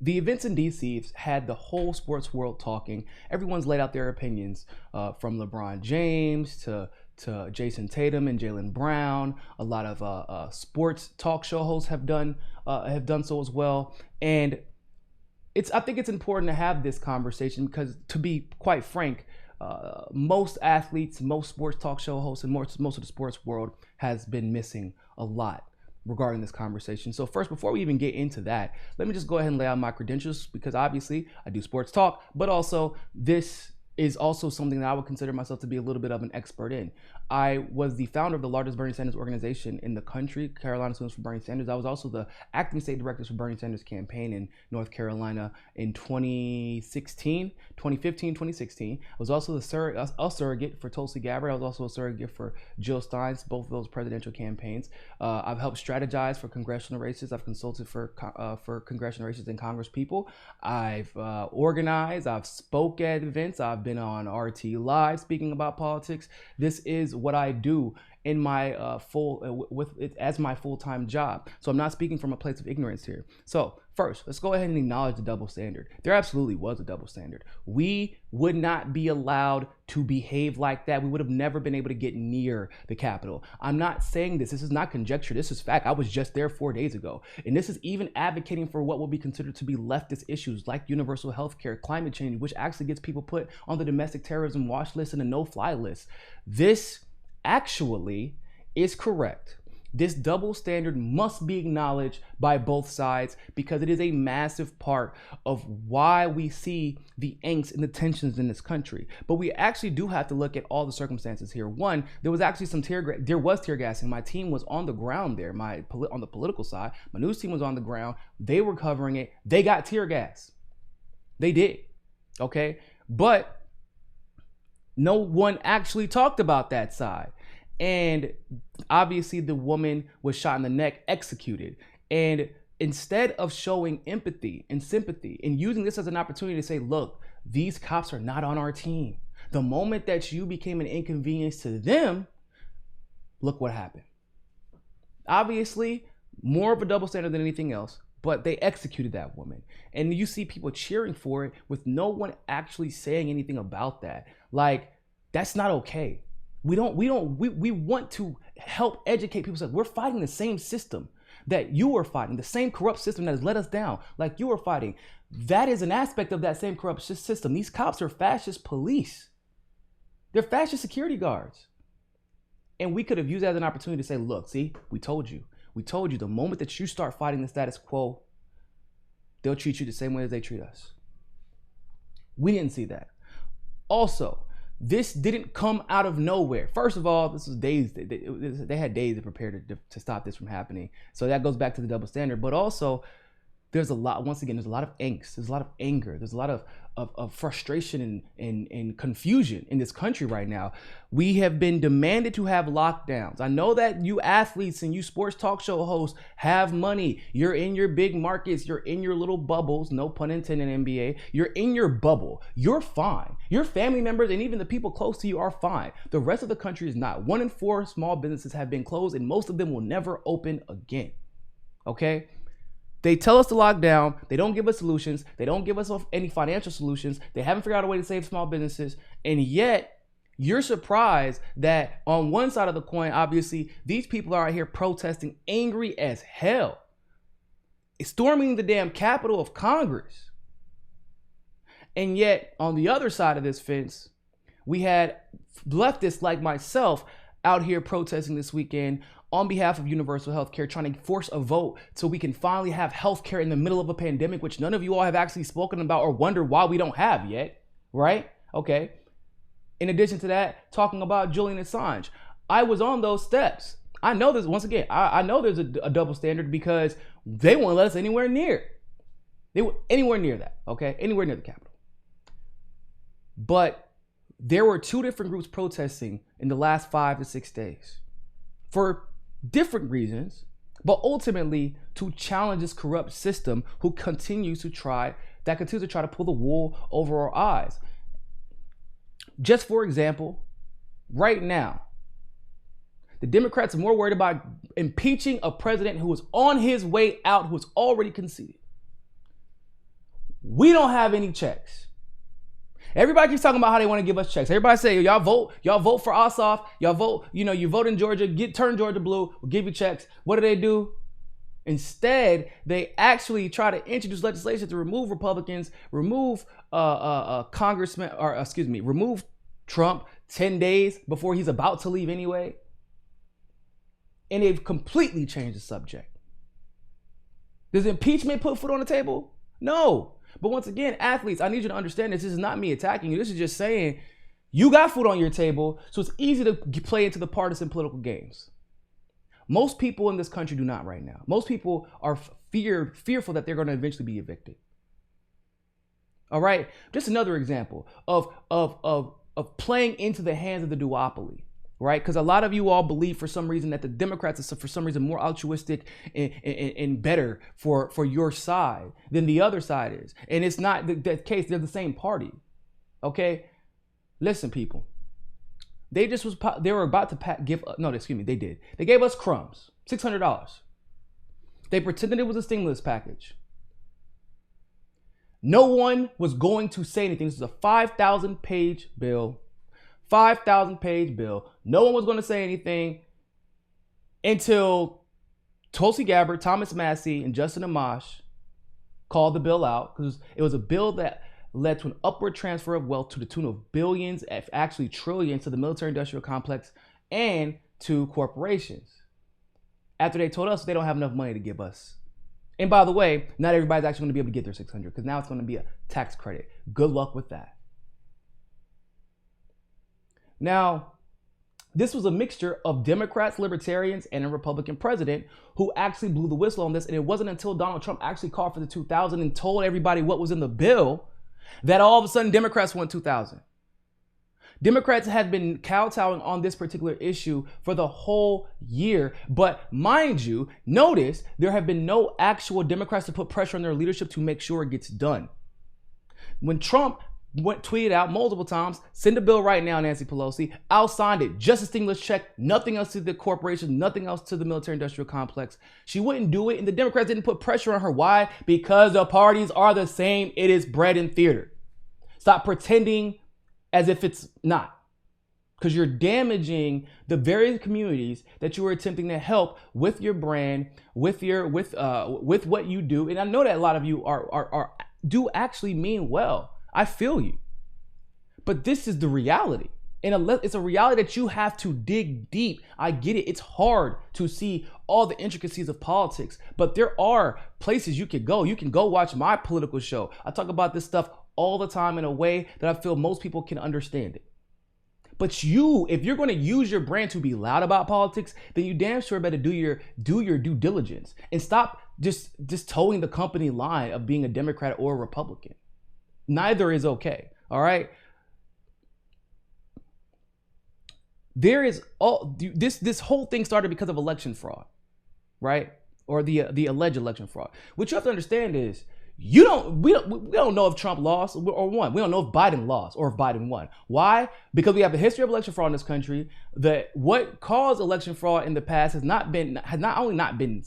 The events in DC had the whole sports world talking. Everyone's laid out their opinions, from LeBron James to Jason Tatum and Jaylen Brown. A lot of sports talk show hosts have done so as well. And I think it's important to have this conversation because, to be quite frank, most athletes, most sports talk show hosts, and most of the sports world has been missing a lot regarding this conversation. So first, before we even get into that, let me just go ahead and lay out my credentials, because obviously I do sports talk, but also this is also something that I would consider myself to be a little bit of an expert in. I was the founder of the largest Bernie Sanders organization in the country, Carolina Students for Bernie Sanders. I was also the acting state director for Bernie Sanders campaign in North Carolina in 2015, 2016. I was also a surrogate for Tulsi Gabbard. I was also a surrogate for Jill Stein's, both of those presidential campaigns. I've helped strategize for congressional races. I've consulted for congressional races and Congress people. I've organized. I've spoke at events. I've been on RT Live speaking about politics. This is what I do in my as my full-time job. So I'm not speaking from a place of ignorance here. So first, let's go ahead and acknowledge the double standard. There absolutely was a double standard. We would not be allowed to behave like that. We would have never been able to get near the Capitol. I'm not saying this. This is not conjecture. This is fact. I was just there 4 days ago. And this is even advocating for what would be considered to be leftist issues like universal health care, climate change, which actually gets people put on the domestic terrorism watch list and a no-fly list. This actually is correct. This double standard must be acknowledged by both sides because it is a massive part of why we see the angst and the tensions in this country. But we actually do have to look at all the circumstances here. One, there was actually some tear gassing. My team was on the ground there. On the political side, my news team was on the ground. They were covering it. They got tear gas. They did. Okay, but no one actually talked about that side. And obviously the woman was shot in the neck, executed. And instead of showing empathy and sympathy and using this as an opportunity to say, look, these cops are not on our team. The moment that you became an inconvenience to them, look what happened. Obviously, more of a double standard than anything else, but they executed that woman. And you see people cheering for it with no one actually saying anything about that. Like, that's not okay. We want to help educate people. So we're fighting the same system that you are fighting, the same corrupt system that has let us down, like you are fighting. That is an aspect of that same corrupt system. These cops are fascist police. They're fascist security guards. And we could have used that as an opportunity to say, look, see, we told you. We told you the moment that you start fighting the status quo, they'll treat you the same way as they treat us. We didn't see that. Also, this didn't come out of nowhere. First of all, this was days. They had days to prepare to stop this from happening. So that goes back to the double standard. But also, there's a lot of angst. There's a lot of anger. There's a lot of frustration and confusion in this country right now. We have been demanded to have lockdowns. I know that you athletes and you sports talk show hosts have money. You're in your big markets. You're in your little bubbles. No pun intended, NBA. You're in your bubble. You're fine. Your family members and even the people close to you are fine. The rest of the country is not. 1 in 4 small businesses have been closed and most of them will never open again. Okay? They tell us to lock down. They don't give us solutions. They don't give us any financial solutions. They haven't figured out a way to save small businesses. And yet, you're surprised that on one side of the coin, obviously, these people are out here protesting, angry as hell, storming the damn Capitol of Congress. And yet, on the other side of this fence, we had leftists like myself out here protesting this weekend on behalf of universal health care, trying to force a vote so we can finally have health care in the middle of a pandemic, which none of you all have actually spoken about or wonder why we don't have yet, right? Okay. In addition to that, talking about Julian Assange, I was on those steps. I know this, once again, I know there's a double standard because they won't let us anywhere near. They were anywhere near that, okay? Anywhere near the Capitol. But there were 2 different groups protesting in the last 5 to 6 days for different reasons, but ultimately to challenge this corrupt system who continues to try to pull the wool over our eyes. Just for example, right now, the Democrats are more worried about impeaching a president who is on his way out, who is already conceded. We don't have any checks. Everybody keeps talking about how they want to give us checks. Everybody say, y'all vote for Ossoff, y'all vote, you vote in Georgia, turn Georgia blue, we'll give you checks. What do? Instead, they actually try to introduce legislation to remove Republicans, remove congressmen, remove Trump 10 days before he's about to leave anyway. And they've completely changed the subject. Does impeachment put food on the table? No. But once again, athletes, I need you to understand this. This is not me attacking you. This is just saying you got food on your table, so it's easy to play into the partisan political games. Most people in this country do not right now. Most people are fearful that they're going to eventually be evicted. All right? Just another example of playing into the hands of the duopoly. Right? Because a lot of you all believe for some reason that the Democrats are for some reason more altruistic and better for your side than the other side is. And it's not the case. They're the same party. Okay? Listen, people. They were about to they did. They gave us crumbs, $600. They pretended it was a stimulus package. No one was going to say anything. This is a 5,000-page bill. 5,000-page bill. No one was going to say anything until Tulsi Gabbard, Thomas Massie, and Justin Amash called the bill out, because it was a bill that led to an upward transfer of wealth to the tune of billions, actually trillions, to the military-industrial complex and to corporations. After they told us they don't have enough money to give us. And by the way, not everybody's actually going to be able to get their $600, because now it's going to be a tax credit. Good luck with that. Now, this was a mixture of Democrats, libertarians, and a Republican president who actually blew the whistle on this. And it wasn't until Donald Trump actually called for the 2,000 and told everybody what was in the bill that all of a sudden Democrats won 2,000. Democrats have been kowtowing on this particular issue for the whole year. But mind you, notice there have been no actual Democrats to put pressure on their leadership to make sure it gets done. When Trump tweeted out multiple times, send a bill right now, Nancy Pelosi. I'll sign it. Just a stimulus check. Nothing else to the corporations. Nothing else to the military industrial complex. She wouldn't do it. And the Democrats didn't put pressure on her. Why? Because the parties are the same. It is bread and theater. Stop pretending as if it's not. Because you're damaging the very communities that you are attempting to help with your brand, with what you do. And I know that a lot of you do actually mean well. I feel you. But this is the reality. And it's a reality that you have to dig deep. I get it. It's hard to see all the intricacies of politics, but there are places you can go. You can go watch my political show. I talk about this stuff all the time in a way that I feel most people can understand it. But if you're going to use your brand to be loud about politics, then you damn sure better do your due diligence and stop just towing the company line of being a Democrat or a Republican. Neither is okay. All right. There is this whole thing started because of election fraud, right? Or the alleged election fraud. What you have to understand is we don't know if Trump lost or won. We don't know if Biden lost or if Biden won. Why? Because we have a history of election fraud in this country. That what caused election fraud in the past has not only not been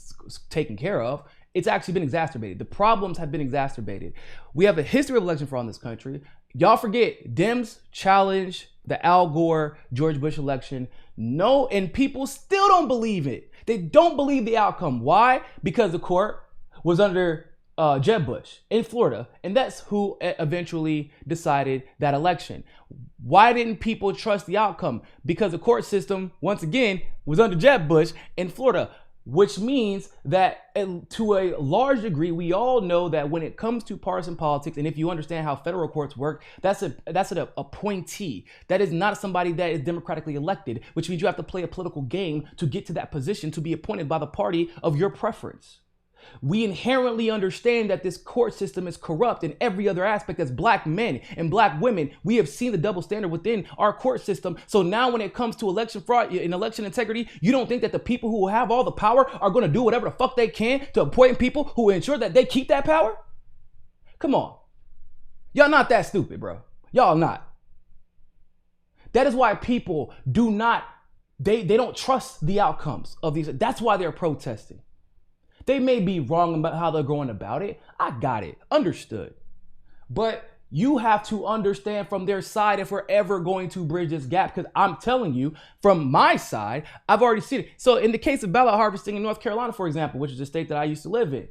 taken care of, it's actually been exacerbated. The problems have been exacerbated. We have a history of election fraud in this country. Y'all forget, Dems challenged the Al Gore, George Bush election. No, and people still don't believe it. They don't believe the outcome. Why? Because the court was under Jeb Bush in Florida, and that's who eventually decided that election. Why didn't people trust the outcome? Because the court system, once again, was under Jeb Bush in Florida. Which means that to a large degree, we all know that when it comes to partisan politics, and if you understand how federal courts work, that's an appointee. That is not somebody that is democratically elected, which means you have to play a political game to get to that position to be appointed by the party of your preference. We inherently understand that this court system is corrupt in every other aspect. As black men and black women, we have seen the double standard within our court system. So now when it comes to election fraud and election integrity, you don't think that the people who have all the power are going to do whatever the fuck they can to appoint people who ensure that they keep that power? Come on. Y'all not that stupid, bro. Y'all not. That is why people they don't trust the outcomes of these. That's why they're protesting. They may be wrong about how they're going about it. I got it. Understood. But you have to understand from their side if we're ever going to bridge this gap. Because I'm telling you, from my side, I've already seen it. So in the case of ballot harvesting in North Carolina, for example, which is a state that I used to live in,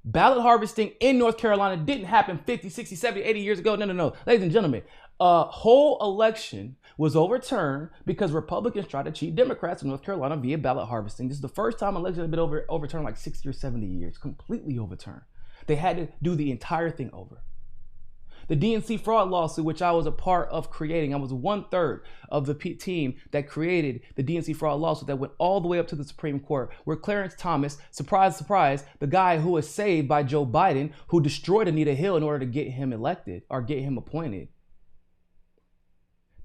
ballot harvesting in North Carolina didn't happen 50, 60, 70, 80 years ago. No. Ladies and gentlemen, a whole election was overturned because Republicans tried to cheat Democrats in North Carolina via ballot harvesting. This is the first time elections have been overturned like 60 or 70 years, completely overturned. They had to do the entire thing over. The DNC fraud lawsuit, which I was a part of creating, I was 1/3 of the team that created the DNC fraud lawsuit that went all the way up to the Supreme Court, where Clarence Thomas, surprise, surprise, the guy who was saved by Joe Biden, who destroyed Anita Hill in order to get him elected or get him appointed.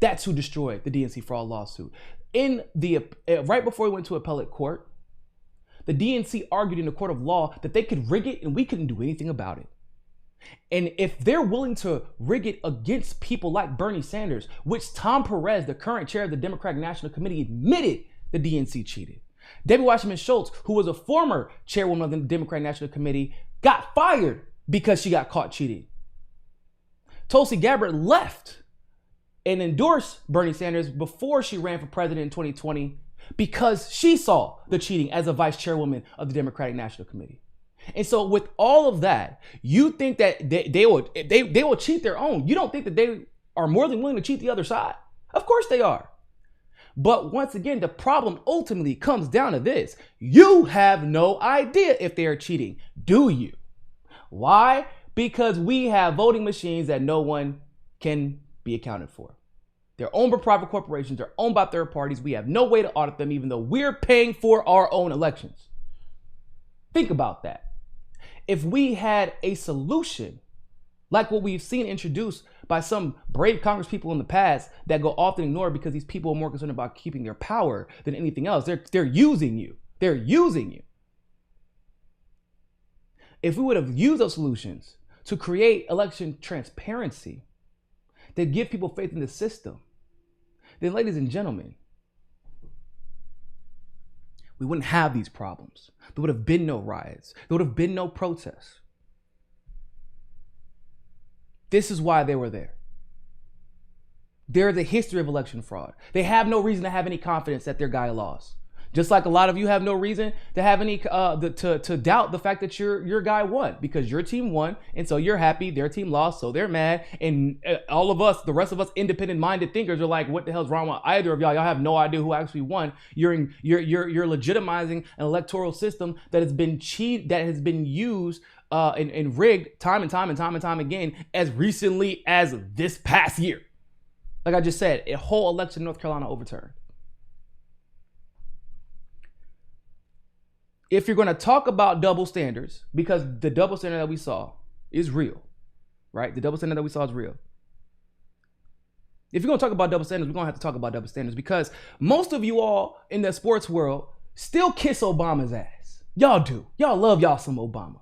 That's who destroyed the DNC fraud lawsuit. Right before we went to appellate court, the DNC argued in the court of law that they could rig it and we couldn't do anything about it. And if they're willing to rig it against people like Bernie Sanders, which Tom Perez, the current chair of the Democratic National Committee, admitted the DNC cheated. Debbie Wasserman Schultz, who was a former chairwoman of the Democratic National Committee, got fired because she got caught cheating. Tulsi Gabbard left and endorsed Bernie Sanders before she ran for president in 2020 because she saw the cheating as a vice chairwoman of the Democratic National Committee. And so with all of that, you think that they will cheat their own. You don't think that they are more than willing to cheat the other side? Of course they are. But once again, the problem ultimately comes down to this. You have no idea if they are cheating, do you? Why? Because we have voting machines that no one can be accounted for. They're owned by private corporations. They're owned by third parties. We have no way to audit them, even though we're paying for our own elections. Think about that. If we had a solution like what we've seen introduced by some brave Congress people in the past that go often ignored because these people are more concerned about keeping their power than anything else. They're using you. They're using you. If we would have used those solutions to create election transparency that give people faith in the system, then ladies and gentlemen, we wouldn't have these problems. There would have been no riots. There would have been no protests. This is why they were there. They're the history of election fraud. They have no reason to have any confidence that their guy lost. Just like a lot of you have no reason to have any to doubt the fact that your guy won, because your team won, and so you're happy. Their team lost, so they're mad. And all of us, the rest of us, independent-minded thinkers, are like, "What the hell's wrong with either of y'all? Y'all have no idea who actually won. You're legitimizing an electoral system that has been that has been used and rigged time and time again, as recently as this past year. Like I just said, a whole election in North Carolina overturned." If you're going to talk about double standards, because the double standard that we saw is real, right? The double standard that we saw is real. If you're going to talk about double standards, we're going to have to talk about double standards, because most of you all in the sports world still kiss Obama's ass. Y'all do. Y'all love y'all some Obama.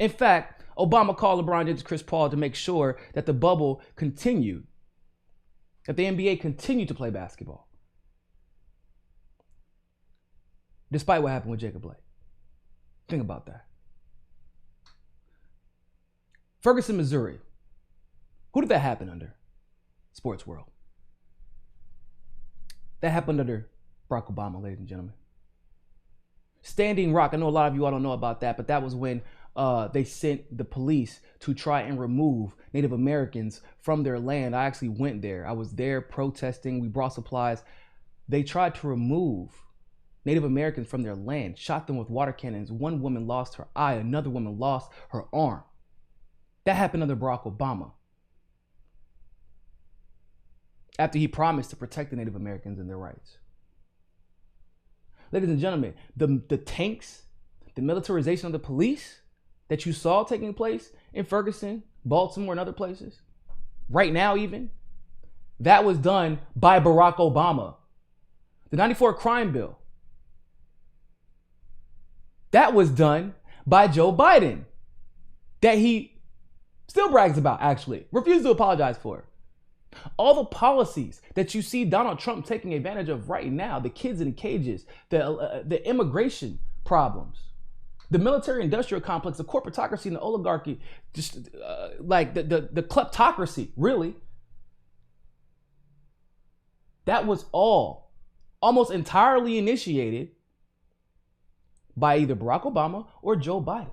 In fact, Obama called LeBron James and Chris Paul to make sure that the bubble continued, that the NBA continued to play basketball, despite what happened with Jacob Blake. Think about that. Ferguson, Missouri. Who did that happen under? Sports world. That happened under Barack Obama, ladies and gentlemen. Standing Rock. I know a lot of you all don't know about that, but that was when they sent the police to try and remove Native Americans from their land. I actually went there. I was there protesting. We brought supplies. They tried to remove Native Americans from their land, shot them with water cannons. One woman lost her eye. Another woman lost her arm. That happened under Barack Obama, after he promised to protect the Native Americans and their rights. Ladies and gentlemen, the tanks, the militarization of the police that you saw taking place in Ferguson, Baltimore, and other places, right now even, that was done by Barack Obama. The 94 crime bill, that was done by Joe Biden, that he still brags about, actually, refuses to apologize for. All the policies that you see Donald Trump taking advantage of right now, the kids in cages, the immigration problems, The military industrial complex, the corporatocracy and the oligarchy, just like the kleptocracy, really. That was all almost entirely initiated by either Barack Obama or Joe Biden.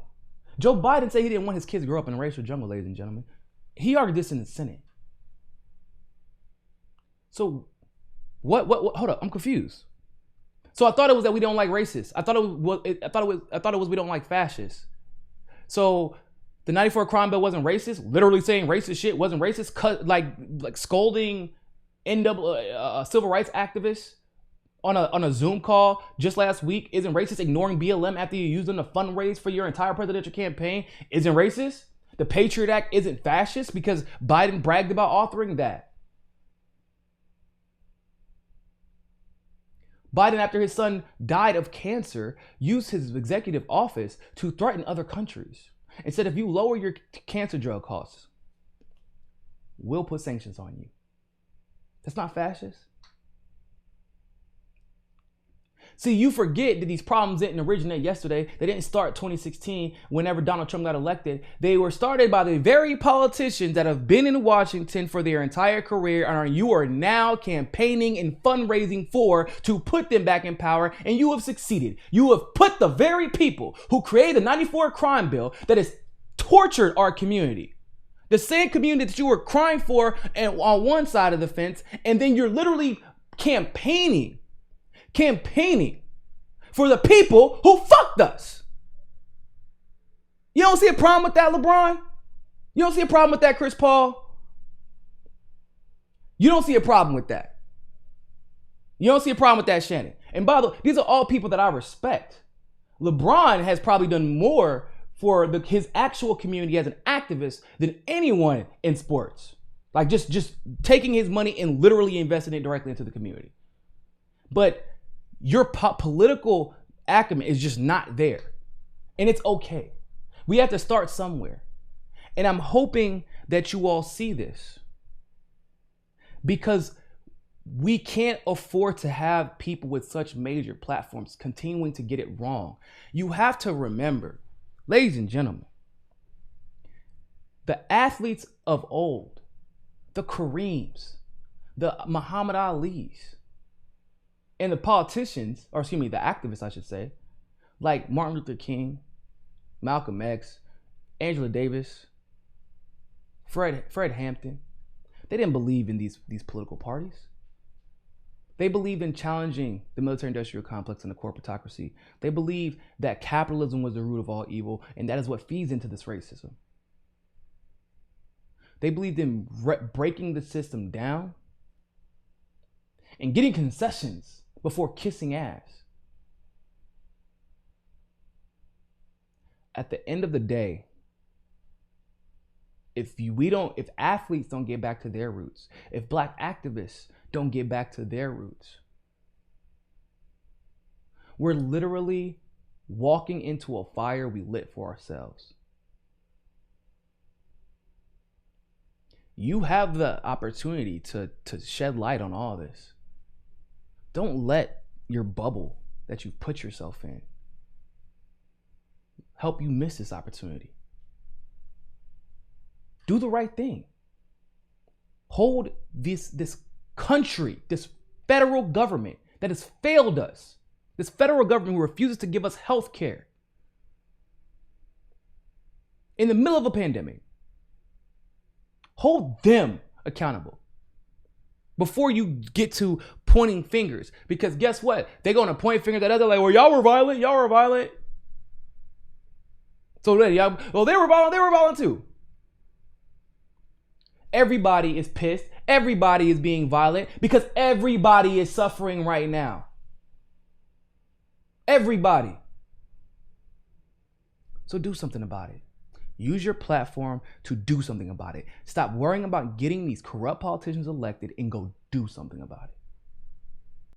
Joe Biden said he didn't want his kids to grow up in a racial jungle, ladies and gentlemen. He argued this in the Senate. So what hold up, I'm confused. So I thought it was that we don't like racists. I thought it was we don't like fascists. So the 94 crime bill wasn't racist, literally saying racist shit wasn't racist, like scolding civil rights activists on a Zoom call just last week isn't racist. Ignoring BLM after you use them to fundraise for your entire presidential campaign isn't racist. The Patriot Act isn't fascist because Biden bragged about authoring that. Biden, after his son died of cancer, used his executive office to threaten other countries. And said, if you lower your cancer drug costs, we'll put sanctions on you. That's not fascist. See, you forget that these problems didn't originate yesterday. They didn't start 2016 whenever Donald Trump got elected. They were started by the very politicians that have been in Washington for their entire career and you are now campaigning and fundraising for to put them back in power, and you have succeeded. You have put the very people who created the 94 crime bill that has tortured our community, the same community that you were crying for and on one side of the fence, and then you're literally campaigning for the people who fucked us. You don't see a problem with that, LeBron? You don't see a problem with that, Chris Paul? You don't see a problem with that. You don't see a problem with that, Shannon. And by the way, these are all people that I respect. LeBron has probably done more for his actual community as an activist than anyone in sports. Like just taking his money and literally investing it directly into the community. But your political acumen is just not there. And it's okay. We have to start somewhere. And I'm hoping that you all see this, because we can't afford to have people with such major platforms continuing to get it wrong. You have to remember, ladies and gentlemen, the athletes of old, the Kareems, the Muhammad Alis, and the politicians, or excuse me, the activists, I should say, like Martin Luther King, Malcolm X, Angela Davis, Fred Hampton, they didn't believe in these political parties. They believed in challenging the military-industrial complex and the corporatocracy. They believed that capitalism was the root of all evil, and that is what feeds into this racism. They believed in breaking the system down and getting concessions before kissing ass. At the end of the day, if athletes don't get back to their roots, if Black activists don't get back to their roots, we're literally walking into a fire we lit for ourselves. You have the opportunity to shed light on all this. Don't let your bubble that you've put yourself in help you miss this opportunity. Do the right thing. Hold this country, this federal government that has failed us, this federal government who refuses to give us health care in the middle of a pandemic. Hold them accountable before you get to pointing fingers, because guess what? They're going to point fingers at us. They're like, well, y'all were violent. So then, they were violent too. Everybody is pissed. Everybody is being violent because everybody is suffering right now. Everybody. So do something about it. Use your platform to do something about it. Stop worrying about getting these corrupt politicians elected and go do something about it.